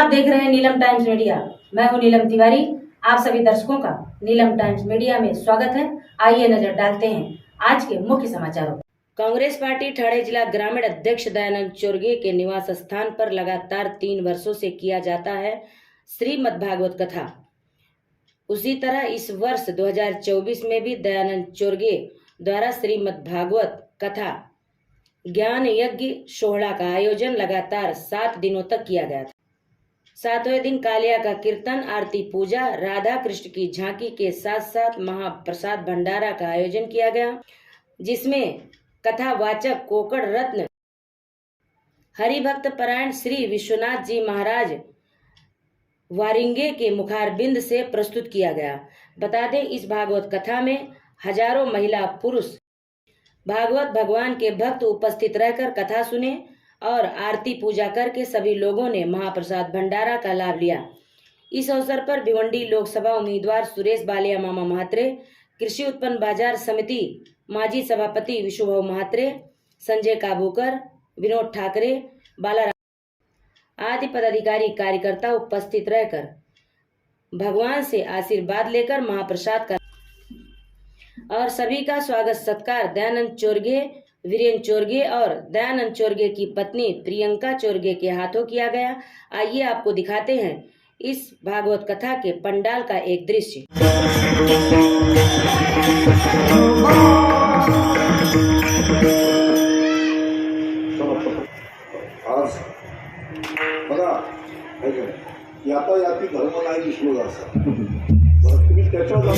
आप देख रहे हैं नीलम टाइम्स मीडिया। मैं हूं नीलम तिवारी। आप सभी दर्शकों का नीलम टाइम्स मीडिया में स्वागत है। आइए नजर डालते हैं आज के मुख्य समाचारों पर। कांग्रेस पार्टी ठाणे जिला ग्रामीण अध्यक्ष दयानंद चोरगे के निवास स्थान पर लगातार 3 वर्षों से किया जाता है श्रीमद् भागवत कथा। उसी तरह इस वर्ष 2024 में भी दयानंद चोरगे द्वारा श्रीमद् भागवत कथा ज्ञान यज्ञ सोहला का आयोजन लगातार 7 दिनों तक किया गया था। 7वें दिन कालिया का कीर्तन, आरती, पूजा, राधा कृष्ण की झांकी के साथ साथ महाप्रसाद भंडारा का आयोजन किया गया, जिसमें कथावाचक कोकड़ रत्न हरिभक्त परायण श्री विश्वनाथ जी महाराज वारिंगे के मुखारबिंद से प्रस्तुत किया गया। बता दें, इस भागवत कथा में हजारों महिला पुरुष भागवत भगवान के भक्त उपस्थित रहकर कथा सुने और आरती पूजा करके सभी लोगों ने महाप्रसाद भंडारा का लाभ लिया। इस अवसर पर भिवंडी लोकसभा उम्मीदवार सुरेश बालिया मामा महात्रे, कृषि उत्पन्न बाजार समिति माजी सभापति विशुभाऊ महात्रे, संजय काबूकर, विनोद ठाकरे, बाला आदि पदाधिकारी कार्यकर्ता उपस्थित रहकर भगवान से आशीर्वाद लेकर महाप्रसाद का और सभी का स्वागत सत्कार दयानंद चोरगे, वीरेंद्र चोरगे और दयानंद चोरगे की पत्नी प्रियंका चोरगे के हाथों किया गया। आइए आपको दिखाते हैं इस भागवत कथा के पंडाल का एक दृश्य। आज बघा यातायाती धर्म नाही विष्णूला असा तुम्ही त्याच्यावर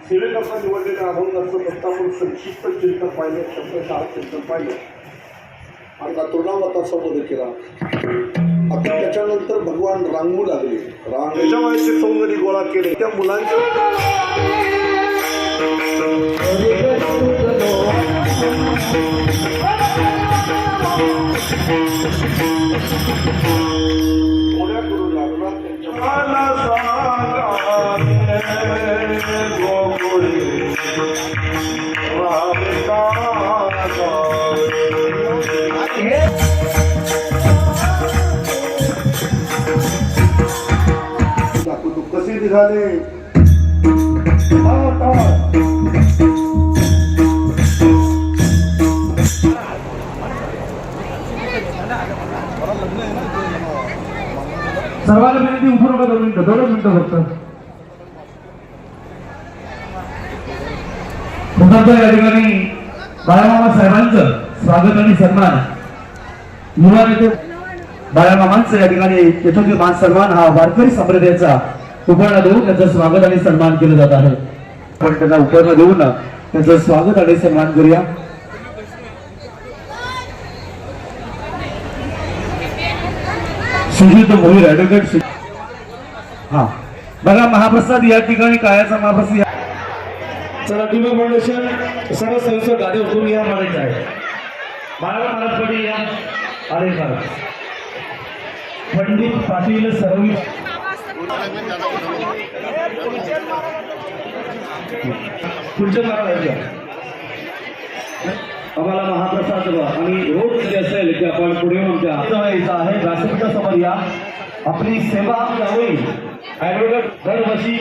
सेवेकरता निवडलेल्या अभंगाचं प्रस्तावून संक्षिप्त चिंतन पाहिलं, शब्दशः चिंतन पाहिलं आणि तुर्णावता संबोध केला। आता त्याच्यानंतर भगवान रांगू लागले, त्याच्या वयाचे सौंदर्य गोळा केले, त्या मुलांच्या मोड्या करू लागला। तू कसे निघाले सर्वांना विनंती, उभं नका 2 मिनिटं फक्त। या ठिकाणी बाळामामा साहेबांचं स्वागत आणि सन्मान, युवा नेते बाळामामांचं या ठिकाणी यथोचित मान सन्मान हा वारकरी संप्रदायाचा उपहार देऊन त्यांचं स्वागत आणि सन्मान केलं जात आहे। पण त्यांना उपहार देऊन त्यांचं स्वागत आणि सन्मान करूया। सुजित भोईर ॲडव्होकेट। हा बघा, महाप्रसाद या ठिकाणी कायाचा महाप्रसाद। चला तुम्ही फाउंडेशन सर्व सदस्य गाडी उतरून या मारायचं आहे। महाराज पडी या आले महाराज पंडित पाटील सरवी पुढच्या काळात आम्हाला महाप्रसाद आणि रोज कधी असेल की आपण पुढे आमच्या यायचं आहे। व्यासपीठा समोर या, आपली सेवा होईल। ॲडव्होकेट दरवर्षी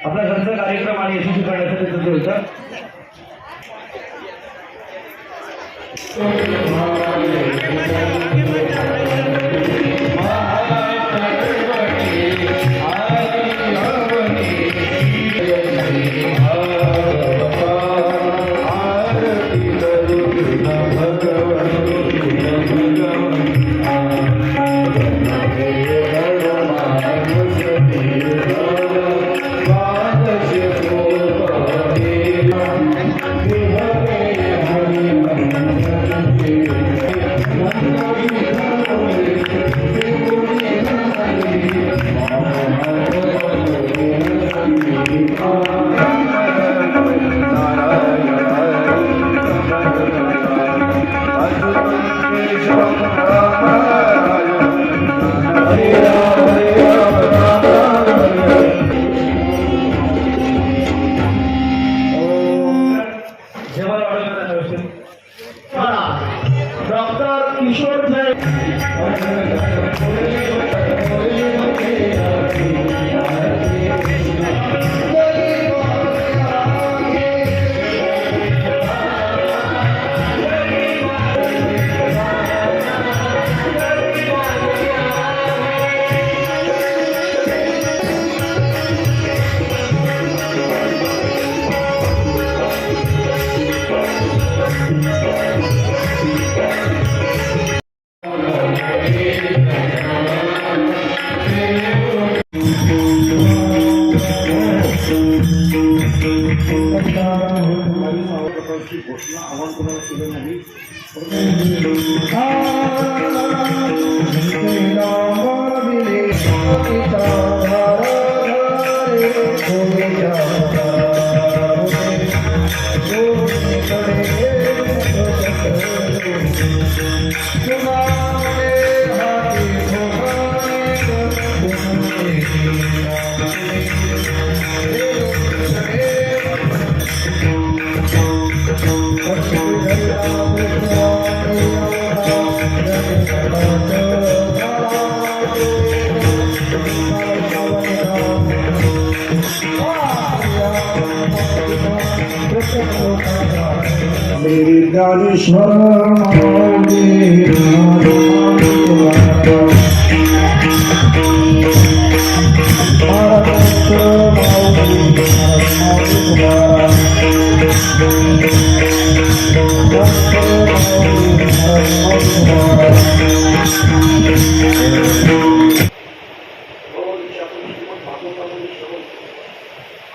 आपल्या घरचा कार्यक्रम आणि यशस्वी करण्यासाठी संधी होतं। घोषणा आवाहन कोणाला केलं नाही. ज्ञानेश्वर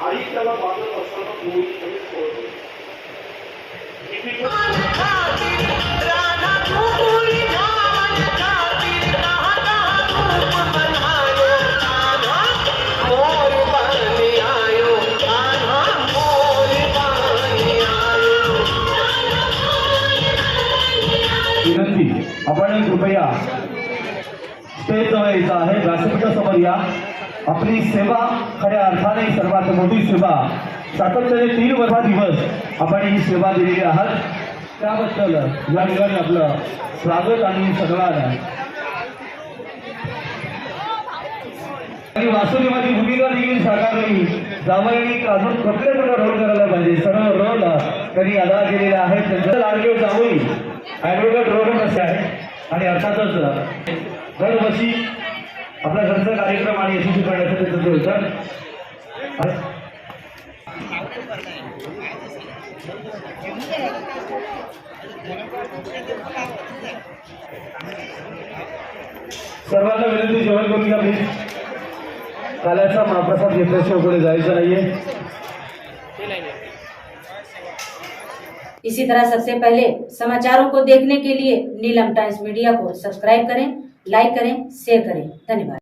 आई त्याला बांधत असताना पूर्वी विनंती, आपण कृपया स्टेज जवळ यायचं आहे. व्यासपीठा समोर या. आपली सेवा खऱ्या अर्थाने सर्वात मोठी सेवा, सातत्याने 3 दिवस आपण ही सेवा दिलेली आहात, त्याबद्दल या ठिकाणी आपलं स्वागत आणि सन्मान आहे. आणि वासुदेवाची भूमिका देखील साकारली जावयाने अजून कपडे पण रोल करायला पाहिजे. सर्व रोल त्यांनी अदा केलेले आहेत. त्यांचं लाडके जावई ॲडव्होकेट रोहन असे आहे. आणि अर्थातच दरवर्षी आपला घरचा कार्यक्रम आणि यशस्वी करण्यासाठी त्यांचं होतं. सर्वांना विनंती, जेवण करून घ्या प्लीज. काल्याचा महाप्रसाद घेतल्याशिवाय पुढे जायचं नाहीये. इसी तरह सबसे पहले समाचारों को देखने के लिए नीलम टाइम्स मीडिया को सब्सक्राइब करें, लाइक करें, शेयर करें. धन्यवाद.